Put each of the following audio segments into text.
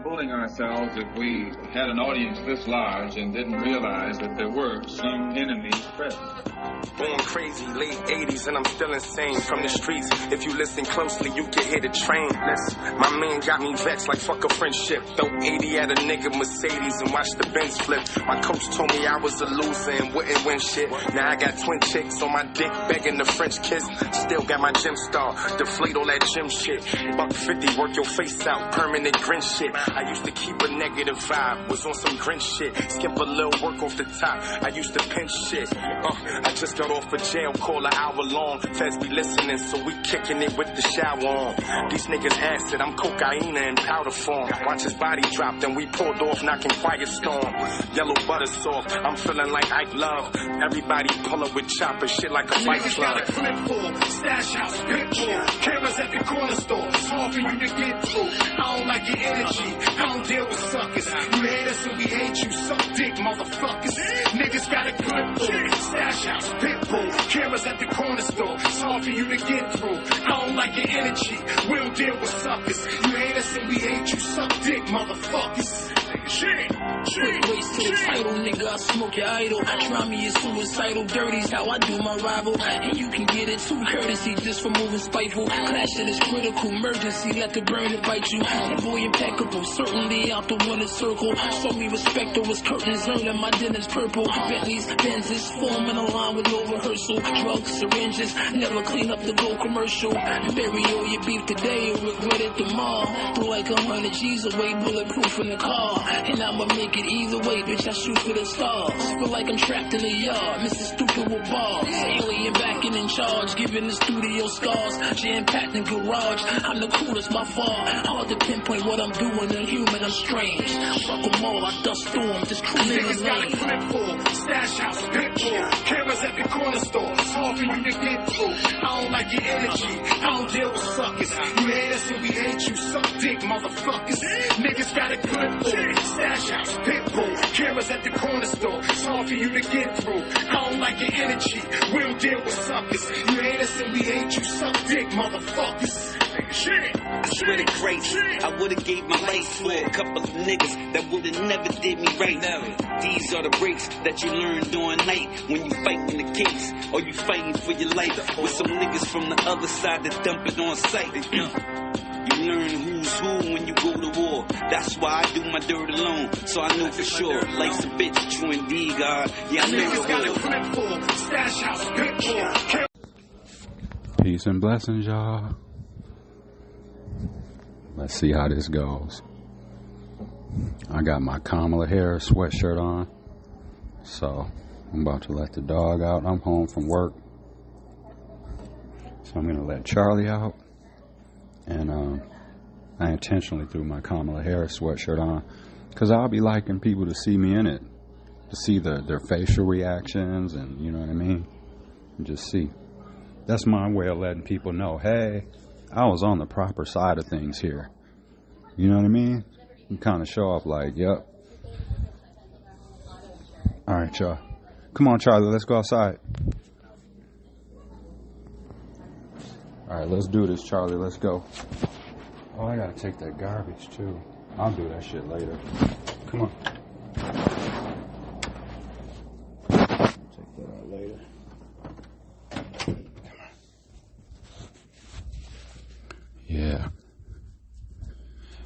fooling ourselves if we had an audience this large and didn't realize that there were some enemies present. Born crazy, late 80s, and I'm still insane from the streets. If you listen closely, you can hear the train. Listen, my man got me vexed like fuck a friendship. Throw 80 at a nigga Mercedes and watch the Benz flip. My coach told me I was a loser and wouldn't win shit. Now I got twin chicks on my dick begging the French kiss. Still got my gym star, deflate all that gym shit. $150, work your face out, permanent grin shit. I used to keep a negative vibe, was on some grin shit. Skip a little work off the top, I used to pinch shit. I just got off of jail, call an hour long. Feds be listening, so we kicking it with the shower on. These niggas acid, I'm cocaine in powder form. Watch his body drop, then we pulled off, knocking firestorm. Yellow butter soft, I'm feeling like Ike Love. Everybody pull up with chopper, shit like a fight club. Got a clip full, stash house, pit bull. Cameras at the corner store, it's hard for you to get through. I don't like your energy, I don't deal with suckers. You hate us and we hate you, suck dick, motherfuckers. Niggas got a clip full, stash house, pit bull. Cameras at the corner store, it's hard for you to get through. I don't like your energy, we don't deal with suckers. You hate us and we hate you, suck dick, motherfuckers. Quick race to the title, nigga, I smoke your idol. Try me is suicidal, dirty's how I do my rival. And you can get it too, courtesy, just for moving spiteful. Clashing is critical, emergency, let the burner bite you. The boy impeccable, certainly out the winner's circle. Show me respect over curtains, earning my dinner's purple. Bentleys, Benzes, forming a line with no rehearsal. Drugs, syringes, never clean up the gold commercial. Bury all your beef today or regret it tomorrow. Throw like 100 G's away, bulletproof in the car. And I'ma make it either way, bitch, I shoot for the stars. Feel like I'm trapped in the yard, Mr. Stupid with bars. Alien backing in charge, giving the studio scars. Jam-packed in garage, I'm the coolest by far. Hard to pinpoint what I'm doing, I'm human, I'm strange. Fuck them all, I dust through them, just cruising in Niggas got a clip full, stash house, pit bull. Cameras at the corner store, it's hard for you to get through. I don't like your energy, I don't deal with suckers. You hate us and we hate you, suck dick, motherfuckers. Niggas got a clip full, stash house, pit bull. Cameras at the corner store, it's hard for you to get through. I don't like your energy, we don't deal with suckers. You hate us and we hate you, suck dick, motherfuckers. I swear to grace, I would've gave my life for a couple of niggas that would've never did me right. These are the breaks that you learn during night when you fighting the case or you fighting for your life with some niggas from the other side that dump it on sight. You learn who's who when you go to war. That's why I do my dirt alone, so I know for sure life's a bitch, true indeed, God. Yeah, I know the whole. Peace and blessings, y'all. Let's see how this goes. I got my Kamala Harris sweatshirt on, so I'm about to let the dog out. I'm home from work, so I'm gonna let Charlie out. And I intentionally threw my Kamala Harris sweatshirt on because I'll be liking people to see me in it, to see their facial reactions, and you know what I mean, and just see. That's my way of letting people know, hey, I was on the proper side of things here. You know what I mean? You kind of show off like, yep. All right, y'all. Come on, Charlie, let's go outside. All right, let's do this, Charlie. Let's go. Oh, I gotta take that garbage, too. I'll do that shit later. Come on. Take that out later. Yeah.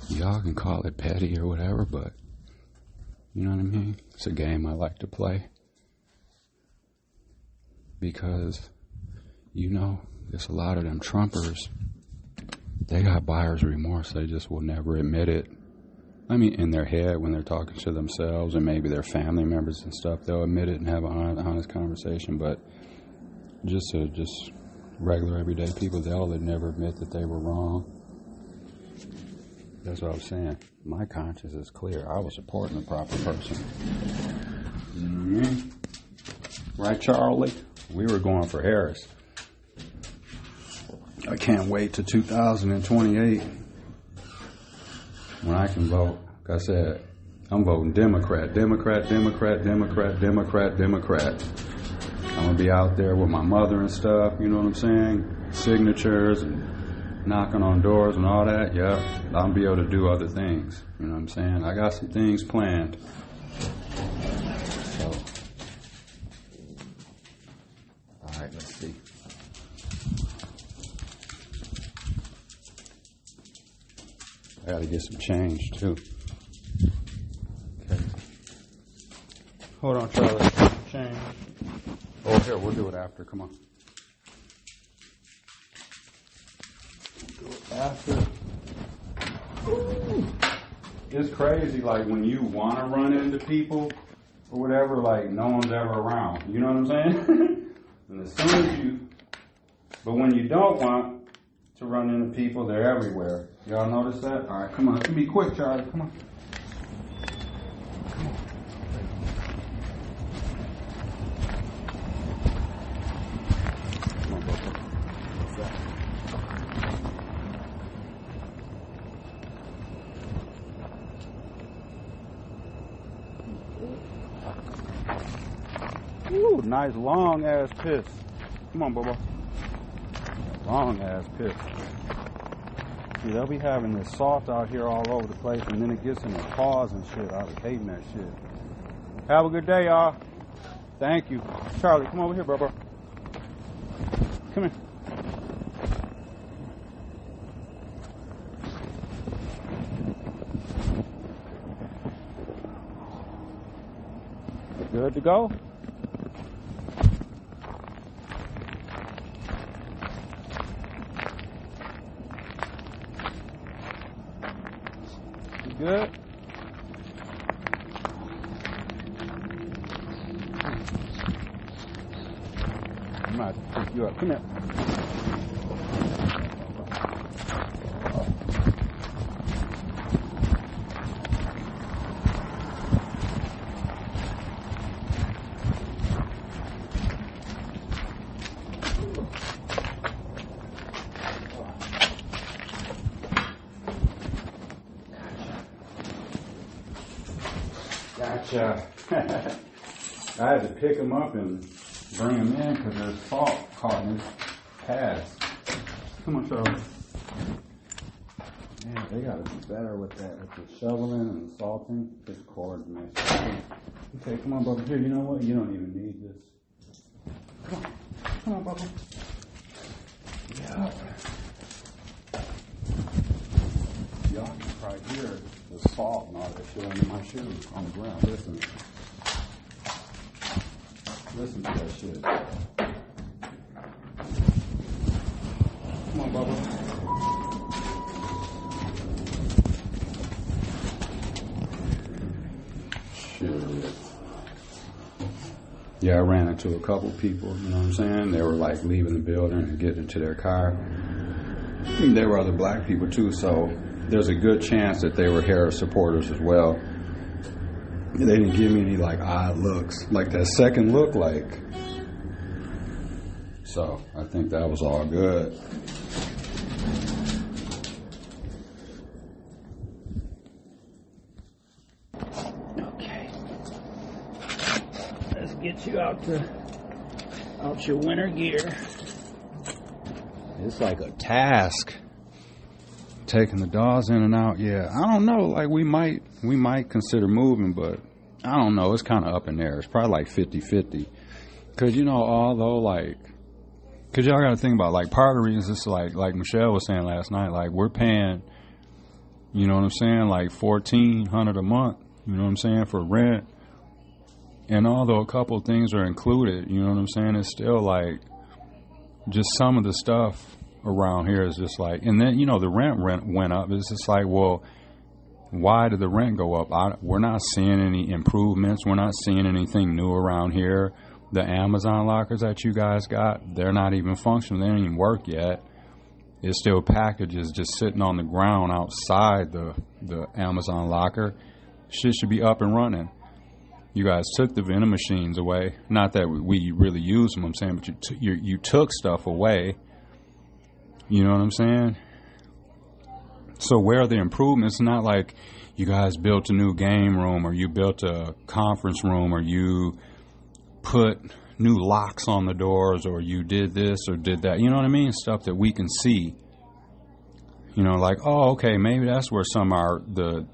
Y'all can call it petty or whatever, but you know what I mean? It's a game I like to play. Because, you know, there's a lot of them Trumpers. They got buyer's remorse. They just will never admit it. I mean, in their head when they're talking to themselves and maybe their family members and stuff, they'll admit it and have an honest conversation. But just regular everyday people, they'll never admit that they were wrong. That's what I was saying. My conscience is clear. I was supporting the proper person. Mm-hmm. Right, Charlie? We were going for Harris. I can't wait to 2028 when I can vote. Like I said, I'm voting Democrat, Democrat, Democrat, Democrat, Democrat, Democrat. I'm going to be out there with my mother and stuff, you know what I'm saying? Signatures and knocking on doors and all that, yeah, I'll be able to do other things. You know what I'm saying? I got some things planned. So, all right, let's see. I got to get some change too. Okay. Hold on, Charlie. Change. Oh, here, we'll do it after. Come on. After. Ooh. It's crazy, like when you want to run into people or whatever, like no one's ever around. You know what I'm saying? And as soon as but when you don't want to run into people, they're everywhere. Y'all notice that? All right, come on. Be quick, Charlie. Come on. Ooh, nice long ass piss. Come on, Bubba. Long ass piss. See, they'll be having this salt out here all over the place, and then it gets in their paws and shit. I was hating that shit. Have a good day, y'all. Thank you. Charlie, come over here, Bubba. Come here. Good to go? You good? I might have to pick you up. Come here. Gotcha. I had to pick him up and bring him in because there's salt caught in his pads. Come on, Charlie. Man, they got to be better with that, with the shoveling and the salting. This cord's messed up. Okay, come on, Bubba. Here, you know what? You don't even need this. Come on, Bubba. Yeah. Y'all can probably hear the salt and all that shit under my shoes on the ground. Listen. Listen to that shit. Come on, Bubba. Shit. Yeah, I ran into a couple people, you know what I'm saying? They were like leaving the building and getting into their car. And there were other black people too, so there's a good chance that they were Harris supporters as well. They didn't give me any like odd looks, like that second look, like. So I think that was all good. Okay, let's get you out your winter gear. It's like a task. Taking the dogs in and out, yeah. I don't know, like we might consider moving, but I don't know. It's kind of up in there. It's probably like 50-50. Because, you know, although like, because y'all got to think about, like, part of the reason is like Michelle was saying last night, like we're paying, you know what I'm saying, like $1,400 a month, you know what I'm saying, for rent. And although a couple of things are included, you know what I'm saying, it's still like just some of the stuff around here is just like, and then, you know, the rent went up. It's just like, well, why did the rent go up? We're not seeing any improvements. We're not seeing anything new around here. The Amazon lockers that you guys got, they're not even functioning. They don't even work yet. It's still packages just sitting on the ground outside the Amazon locker. Shit should be up and running. You guys took the vending machines away. Not that we really use them, I'm saying, but you took stuff away. You know what I'm saying? So where are the improvements? It's not like you guys built a new game room or you built a conference room or you put new locks on the doors or you did this or did that. You know what I mean? Stuff that we can see. You know, like, oh, okay, maybe that's where some of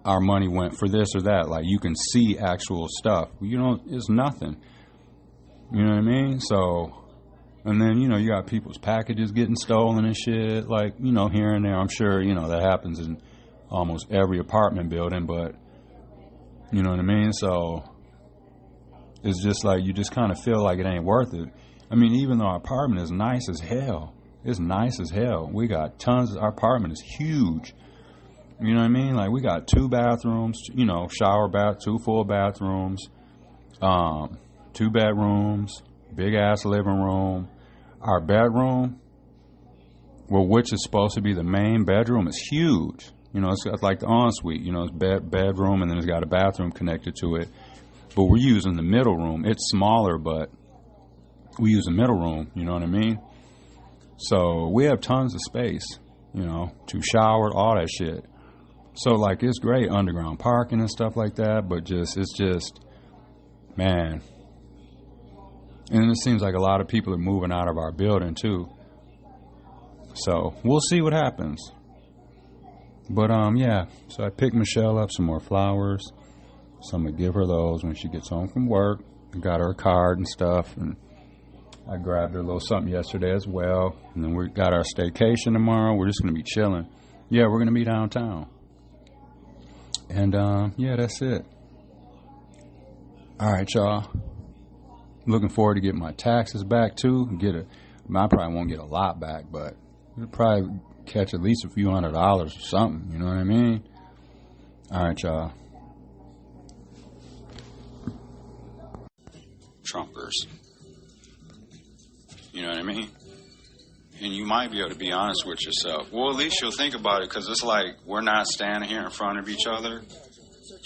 our money went for this or that. Like, you can see actual stuff. You know, it's nothing. You know what I mean? So, and then, you know, you got people's packages getting stolen and shit, like, you know, here and there. I'm sure, you know, that happens in almost every apartment building, but, you know what I mean? So, it's just like, you just kind of feel like it ain't worth it. I mean, even though our apartment is nice as hell, it's nice as hell. We got tons. Our apartment is huge. You know what I mean? Like, we got 2 bathrooms, you know, shower bath, 2 full bathrooms, 2 bedrooms, big ass living room. Our bedroom, well, which is supposed to be the main bedroom, is huge. You know, it's like the ensuite. You know, it's bedroom, and then it's got a bathroom connected to it. But we're using the middle room. It's smaller, but we use the middle room. You know what I mean? So we have tons of space, you know, to shower, all that shit. So, like, it's great underground parking and stuff like that, but it's just, man. And it seems like a lot of people are moving out of our building, too. So, we'll see what happens. But, yeah. So, I picked Michelle up some more flowers. So, I'm going to give her those when she gets home from work. I got her a card and stuff, and I grabbed her a little something yesterday as well. And then we got our staycation tomorrow. We're just going to be chilling. Yeah, we're going to be downtown. And, yeah, that's it. All right, y'all. Looking forward to getting my taxes back, too. I probably won't get a lot back, but I'll probably catch at least a few $100 or something. You know what I mean? All right, y'all. Trumpers. You know what I mean? And you might be able to be honest with yourself. Well, at least you'll think about it, because it's like we're not standing here in front of each other.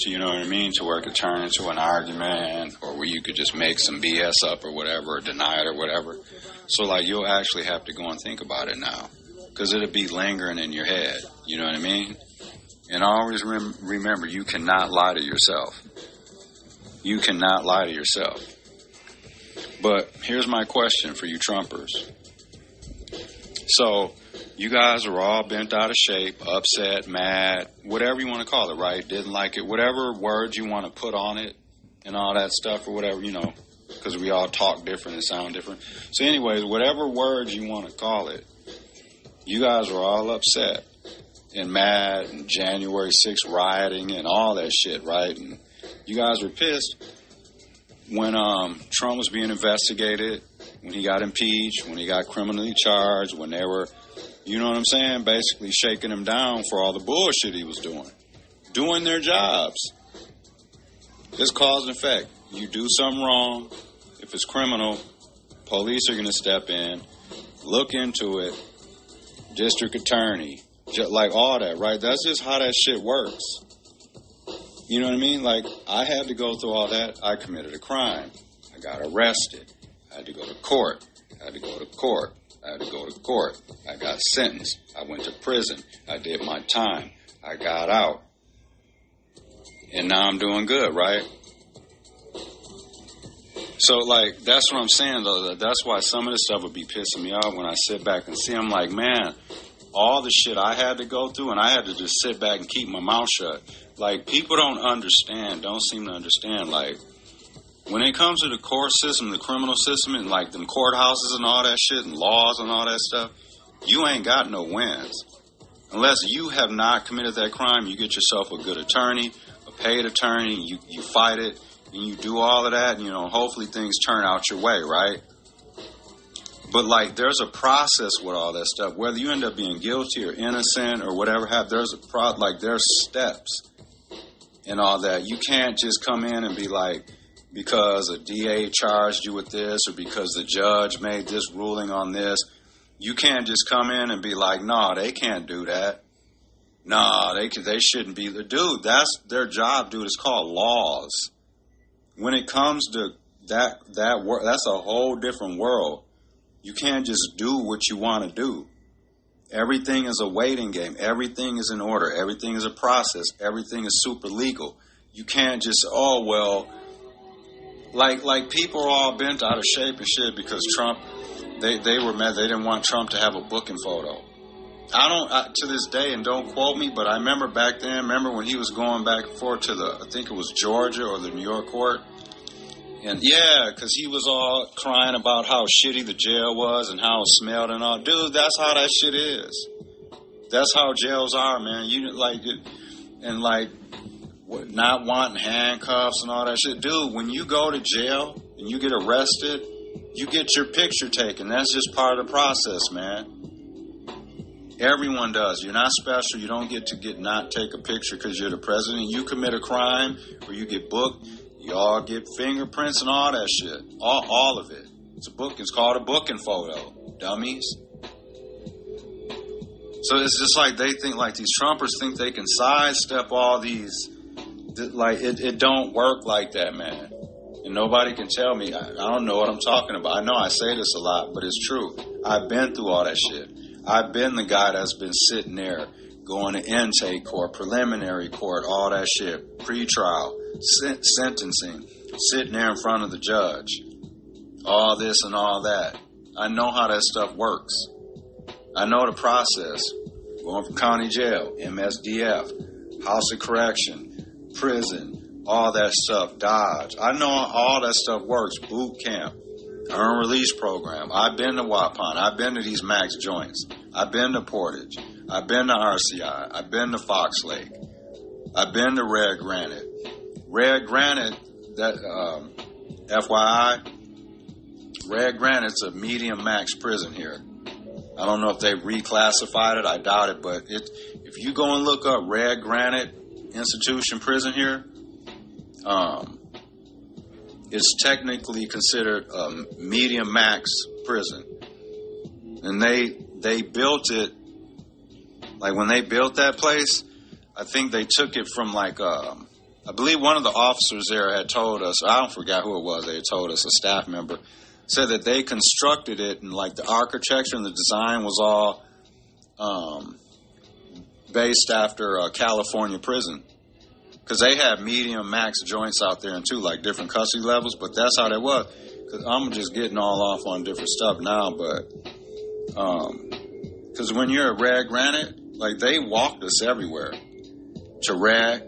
You know what I mean? To where it could turn into an argument, or where you could just make some BS up or whatever, or deny it or whatever. So, like, you'll actually have to go and think about it now, because it'll be lingering in your head. You know what I mean? And always remember, you cannot lie to yourself. You cannot lie to yourself. But here's my question for you Trumpers. So, you guys are all bent out of shape, upset, mad, whatever you want to call it, right? Didn't like it, whatever words you want to put on it and all that stuff or whatever, you know, because we all talk different and sound different. So anyways, whatever words you want to call it, you guys are all upset and mad and January 6th rioting and all that shit, right? And you guys were pissed when Trump was being investigated, when he got impeached, when he got criminally charged, when they were, you know what I'm saying, basically shaking him down for all the bullshit he was doing their jobs. It's cause and effect. You do something wrong, if it's criminal, police are going to step in, look into it, district attorney, like all that, right? That's just how that shit works. You know what I mean? Like, I had to go through all that. I committed a crime. I got arrested. I had to go to court. I had to go to court. I had to go to court. I got sentenced. I went to prison. I did my time. I got out. And now I'm doing good, right? So, like, that's what I'm saying, though. That's why some of this stuff would be pissing me off when I sit back and see. I'm like, man, all the shit I had to go through, and I had to just sit back and keep my mouth shut. Like, people don't seem to understand, like, when it comes to the court system, the criminal system, and, like, them courthouses and all that shit, and laws and all that stuff, you ain't got no wins. Unless you have not committed that crime, you get yourself a good attorney, a paid attorney, you fight it, and you do all of that, and, you know, hopefully things turn out your way, right? But, like, there's a process with all that stuff. Whether you end up being guilty or innocent or whatever, there's steps and all that. You can't just come in and be like, because a DA charged you with this or because the judge made this ruling on this, you can't just come in and be like, no, they can't do that. No, they shouldn't be. Dude, that's their job, dude. It's called laws. When it comes to that work, that's a whole different world. You can't just do what you want to do. Everything is a waiting game. Everything is in order. Everything is a process. Everything is super legal. You can't just, oh, well, like people are all bent out of shape and shit because Trump, they were mad. They didn't want Trump to have a booking photo. to this day, and don't quote me, but I remember back then, remember when he was going back and forth to I think it was Georgia or the New York court. And yeah, because he was all crying about how shitty the jail was and how it smelled and all. Dude, that's how that shit is. That's how jails are, man. You like it, and like not wanting handcuffs and all that shit. Dude, when you go to jail and you get arrested, you get your picture taken. That's just part of the process, man. Everyone does. You're not special. You don't get to not take a picture because you're the president. You commit a crime or you get booked, you all get fingerprints and all that shit. All of it. It's a book. It's called a booking photo. Dummies. So it's just like they think, like these Trumpers think they can sidestep all these. Like it don't work like that, man. And nobody can tell me. I don't know what I'm talking about. I know I say this a lot, but it's true. I've been through all that shit. I've been the guy that's been sitting there going to intake court, preliminary court, all that shit, pre-trial, sentencing, sitting there in front of the judge, all this and all that. I know how that stuff works. I know the process. Going from county jail, MSDF, House of Correction, prison, all that stuff, Dodge. I know all that stuff works. Boot camp, earn release program. I've been to Waupun. I've been to these max joints. I've been to Portage. I've been to RCI. I've been to Fox Lake. I've been to Red Granite. Red Granite, that FYI, Red Granite's a medium max prison here. I don't know if they've reclassified it. I doubt it. But if you go and look up Red Granite Institution Prison here, it's technically considered a medium max prison. And they built it, like when they built that place, I think they took it from like, I believe one of the officers there had told us, I don't forget who it was, they had told us, a staff member, said that they constructed it and like the architecture and the design was all based after a California prison. Because they have medium max joints out there and too, like different custody levels, but that's how that was. Because I'm just getting all off on different stuff now, but because when you're at Red Granite, like they walked us everywhere. To rec,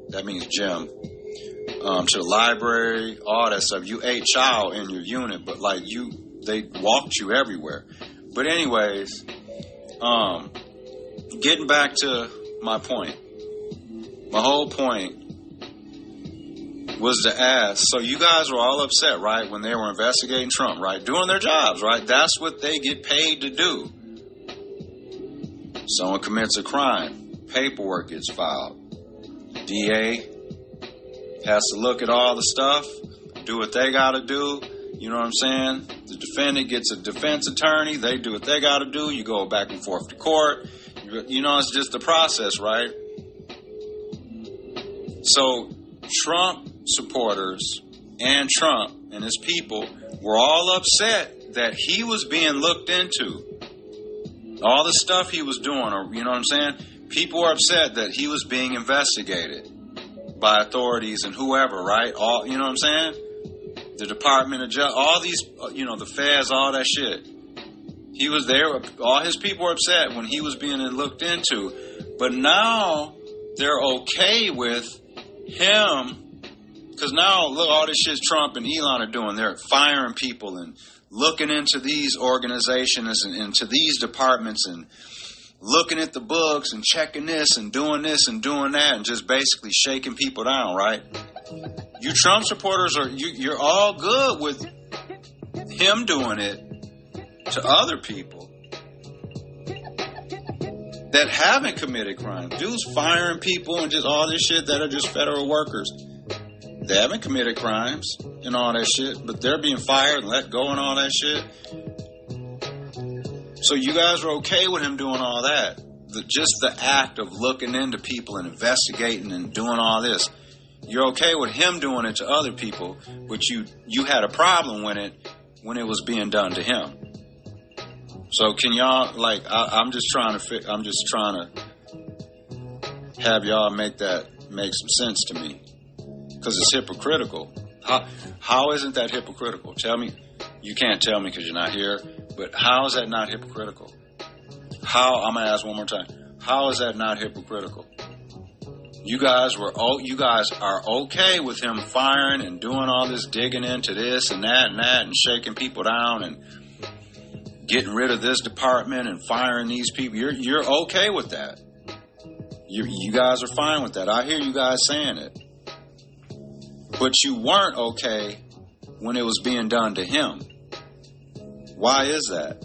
that means gym, to the library, all that stuff. You ate chow in your unit, but like they walked you everywhere. But anyways, getting back to my point. My whole point was to ask, so you guys were all upset, right, when they were investigating Trump, right? Doing their jobs, right? That's what they get paid to do. Someone commits a crime, paperwork gets filed. DA has to look at all the stuff, do what they got to do. You know what I'm saying? The defendant gets a defense attorney. They do what they got to do. You go back and forth to court. You know, it's just the process, right? So Trump supporters and Trump and his people were all upset that he was being looked into. All the stuff he was doing, or you know what I'm saying? People were upset that he was being investigated by authorities and whoever, right? All, you know what I'm saying? The Department of Justice, all these, the feds, all that shit. He was there. All his people were upset when he was being looked into. But now they're okay with him, because now look, all this shit Trump and Elon are doing. They're firing people and looking into these organizations and into these departments and looking at the books and checking this and doing that and just basically shaking people down, right? You Trump supporters you're all good with him doing it to other people that haven't committed crimes. Dudes firing people and just all this shit that are just federal workers. They haven't committed crimes and all that shit, but they're being fired and let go and all that shit. So you guys are okay with him doing all that. Just the act of looking into people and investigating and doing all this. You're okay with him doing it to other people, but you had a problem with it when it was being done to him. So can y'all, like, I'm just trying to have y'all make some sense to me. Because it's hypocritical. How isn't that hypocritical? Tell me. You can't tell me because you're not here. But how is that not hypocritical? I'm going to ask one more time. How is that not hypocritical? You guys are okay with him firing and doing all this digging into this and that and shaking people down and getting rid of this department and firing these people. You're okay with that. You guys are fine with that. I hear you guys saying it. But you weren't okay when it was being done to him. Why is that?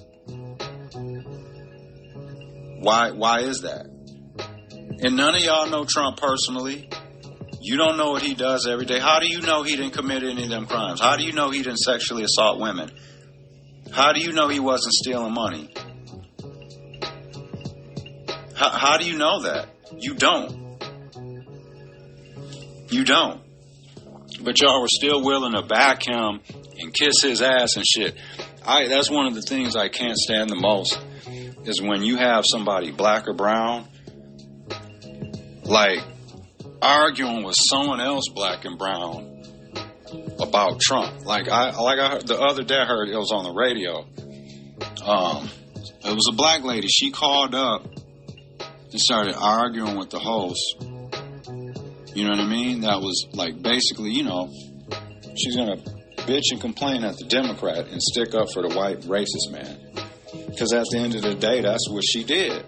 Why is that? And none of y'all know Trump personally. You don't know what he does every day. How do you know he didn't commit any of them crimes? How do you know he didn't sexually assault women? How do you know he wasn't stealing money? How do you know that? You don't. You don't. But y'all were still willing to back him and kiss his ass and shit. That's one of the things I can't stand the most is when you have somebody black or brown like arguing with someone else black and brown about Trump. Like I heard the other day, I heard it was on the radio. It was a black lady. She called up and started arguing with the host. You know what I mean? That was like basically, you know, she's gonna bitch and complain at the Democrat and stick up for the white racist man. Because at the end of the day, that's what she did.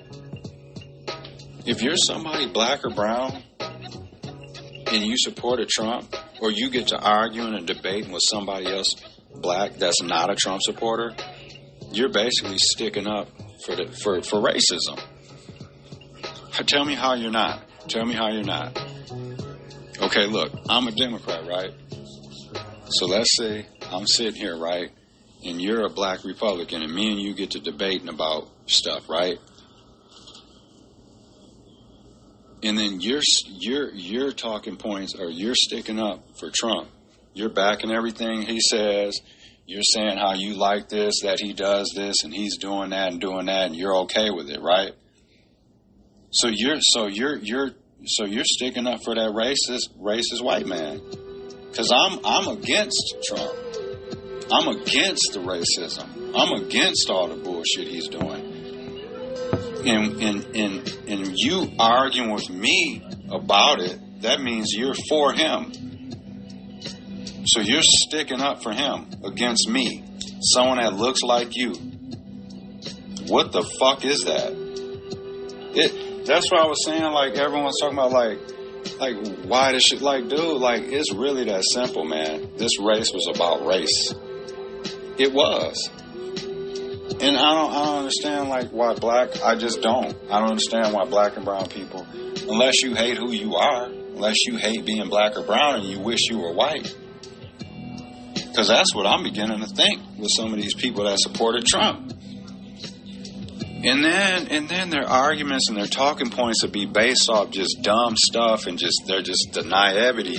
If you're somebody black or brown and you supported Trump, or you get to arguing and debating with somebody else black that's not a Trump supporter, you're basically sticking up for racism. Tell me how you're not. Tell me how you're not. Okay, look, I'm a Democrat, right? So let's say I'm sitting here, right, and you're a black Republican, and me and you get to debating about stuff, right? And then your talking points are you're sticking up for Trump. You're backing everything he says. You're saying how you like this, that he does this, and he's doing that, and you're okay with it, right? So you're sticking up for that racist white man. Because I'm against Trump. I'm against the racism. I'm against all the bullshit he's doing. And you arguing with me about it, that means you're for him. So you're sticking up for him against me, someone that looks like you. What the fuck is that? That's what I was saying, like, everyone's talking about, like, why this shit, like, dude, like, it's really that simple, man. This race was about race. It was. And I don't understand, like, why I don't understand why black and brown people, unless you hate who you are, unless you hate being black or brown and you wish you were white. Because that's what I'm beginning to think with some of these people that supported Trump. And then their arguments and their talking points would be based off just dumb stuff and they're just the naivety.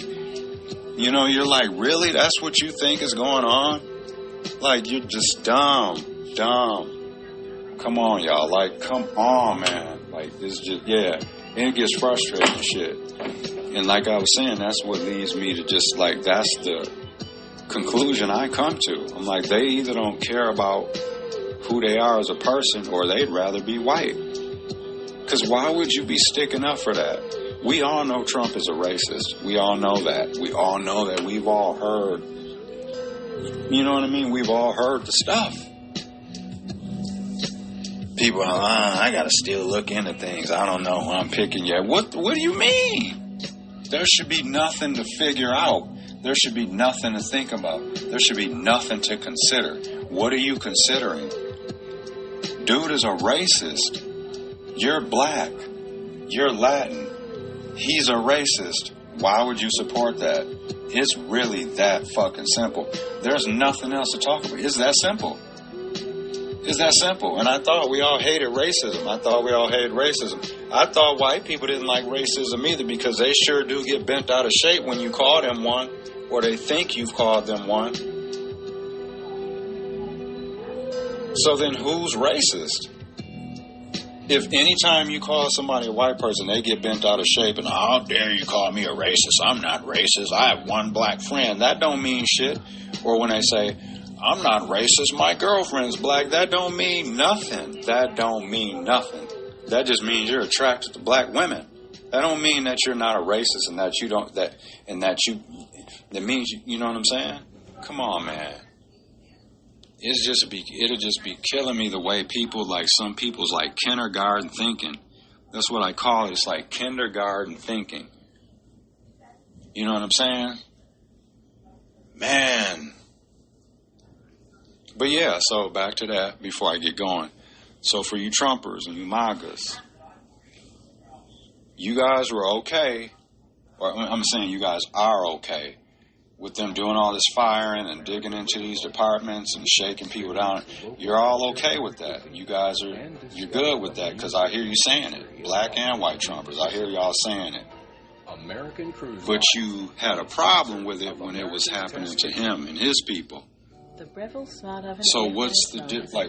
You know, you're like, really? That's what you think is going on? Like, you're just dumb. Come on, y'all. Like, come on, man. Like, it's just, yeah. And it gets frustrating and shit. And like I was saying, that's what leads me to just, like, that's the conclusion I come to. I'm like, they either don't care about who they are as a person or they'd rather be white. Because why would you be sticking up for that? We all know Trump is a racist. We all know that. We all know that. We've all heard, you know what I mean? We've all heard the stuff. People are, I got to still look into things. I don't know who I'm picking yet. What do you mean? There should be nothing to figure out. There should be nothing to think about. There should be nothing to consider. What are you considering? Dude is a racist. You're black. You're Latin. He's a racist. Why would you support that? It's really that fucking simple. There's nothing else to talk about. It's that simple. It's that simple. And I thought we all hated racism. I thought white people didn't like racism either because they sure do get bent out of shape when you call them one or they think you've called them one. So then who's racist? If anytime you call somebody a white person, they get bent out of shape and, how dare you call me a racist? I'm not racist. I have one black friend. That don't mean shit. Or when they say, I'm not racist. My girlfriend's black. That don't mean nothing. That don't mean nothing. That just means you're attracted to black women. That don't mean that you're not a racist and that you don't, that means, you know what I'm saying? Come on, man. It'll just be killing me the way people, like some people's like kindergarten thinking. That's what I call it. It's like kindergarten thinking. You know what I'm saying? Man. But yeah, so back to that before I get going. So for you Trumpers and you MAGAs, you guys were okay, or I'm saying you guys are okay with them doing all this firing and digging into these departments and shaking people down. You're all okay with that. You guys you're good with that because I hear you saying it. Black and white Trumpers, I hear y'all saying it. But you had a problem with it when it was happening to him and his people. The Breville Smart Oven. So what's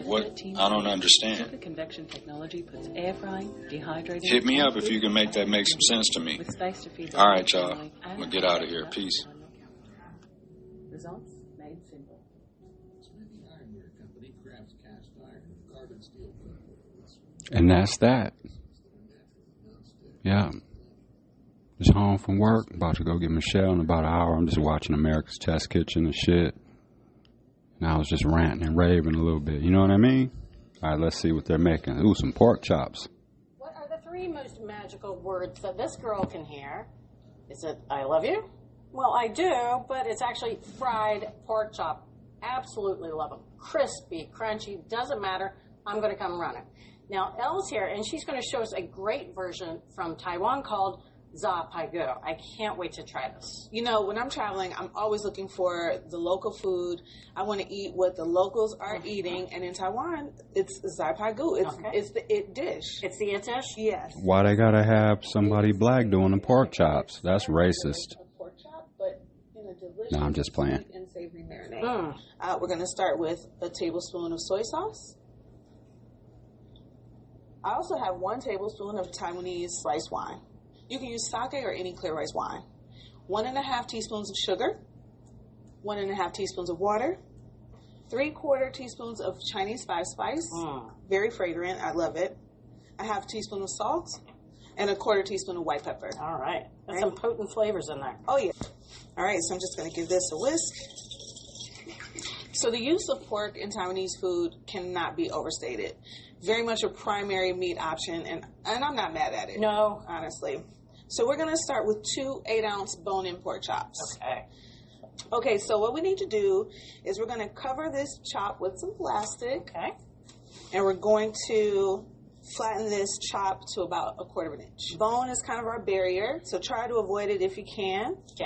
what? I don't understand. Super convection technology puts air frying, dehydrating. Hit me up if you can make that make some sense to me. With space to feed. All right, y'all. I'm gonna get out of here. Peace. Results made simple. And that's that. Yeah. Just home from work. About to go get Michelle in about an hour. I'm just watching America's Test Kitchen and shit. And I was just ranting and raving a little bit. You know what I mean? All right, let's see what they're making. Ooh, some pork chops. What are the 3 most magical words that this girl can hear? Is it, I love you? Well, I do, but it's actually fried pork chop. Absolutely love them. Crispy, crunchy, doesn't matter. I'm going to come running. Now, Elle's here, and she's going to show us a great version from Taiwan called Za Pai Gu. I can't wait to try this. You know, when I'm traveling, I'm always looking for the local food. I want to eat what the locals are eating, and in Taiwan, it's Za Pai Gu. It's the it dish. It's the it dish? Yes. Why they gotta have somebody black doing the pork chops? That's racist. A pork chop, but in a delicious No, I'm just playing. sweet and savory marinade. We're going to start with a tablespoon of soy sauce. I also have 1 tablespoon of Taiwanese sliced wine. You can use sake or any clear rice wine. 1.5 teaspoons of sugar. 1.5 teaspoons of water. 3/4 teaspoons of Chinese 5-spice. Very fragrant. I love it. A half teaspoon of salt. And 1/4 teaspoon of white pepper. All right. There's some potent flavors in there. Oh, yeah. All right, so I'm just going to give this a whisk. So the use of pork in Taiwanese food cannot be overstated. Very much a primary meat option, and I'm not mad at it. No. Honestly. So we're going to start with 2 8-ounce bone-in pork chops. Okay, so what we need to do is we're going to cover this chop with some plastic. Okay. And we're going to flatten this chop to about 1/4 inch. Bone is kind of our barrier, so try to avoid it if you can. Okay,